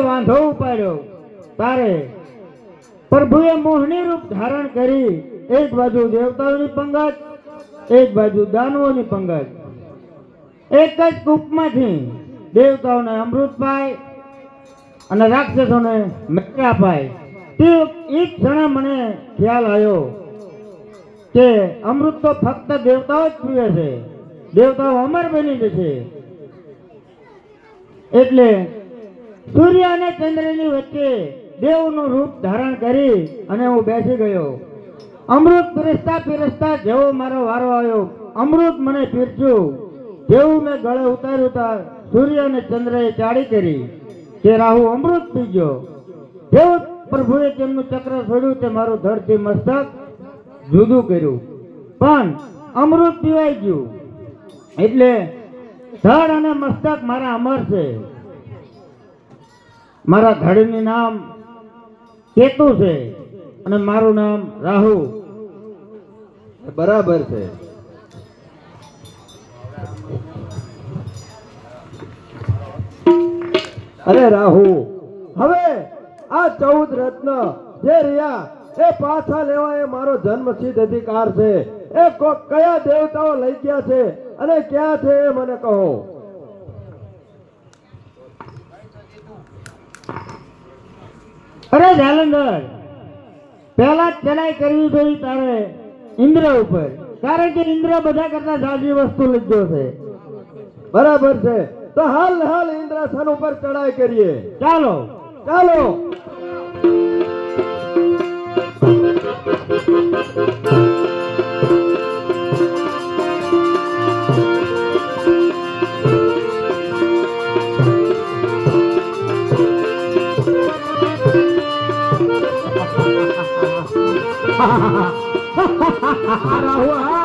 વાંધો ઉપાડ્યો તારે પ્રભુએ મોહની રૂપ ધારણ કરી એક બાજુ દેવતાઓની પંગત, એક બાજુ દાનવોની પંગત. એક જ કૂપમાંથી દેવતાઓને અમૃત પાય અને રાક્ષસોને મેળા પાય. તે એક ક્ષણે મને ખ્યાલ આવ્યો કે અમૃત તો ફક્ત દેવતાઓ જ પીવે છે, દેવતાઓ અમર બની જશે. એટલે સૂર્ય અને ચંદ્રની વચ્ચે દેવનું રૂપ ધારણ કરી અને હું બેસી ગયો. અમૃત પીરસતા પીરસતા જેવો મારો વારો આવ્યો, અમૃત મને પીરસ્યું. જેવું મેં ગળે ઉતાર્યું ત્યાં સૂર્ય અને ચંદ્રએ ચાળી કરી કે રાહુ અમૃત પીજો. જેવું પ્રભુએ તેમનું ચક્ર છોડ્યું તે મારું ધડથી મસ્તક જુદું કર્યું, પણ અમૃત પીવાઈ ગયું. એટલે ધડ અને મસ્તક મારા અમર છે. મારા ધડનું નામ કેતુ છે અને મારું નામ રાહુ. બરાબર છે. અરે રાહુ, હવે આ 14 રત્ન જે રહ્યા એ પાછા લેવા એ મારો જન્મસિદ્ધ અધિકાર છે. એ કયા દેવતાઓ લઈ ગયા છે અને ક્યાં છે એ મને કહો. અરે જાલંધર, પહેલા ચડાઈ કરવી જોઈએ તારે ઇન્દ્ર ઉપર, કારણ કે ઇન્દ્ર બધા કરતા સારી વસ્તુ લીધો છે. બરાબર છે, તો હાલ હાલ ઇન્દ્રાસન ઉપર ચડાઈ કરીએ. ચાલો ચાલો. રાહુ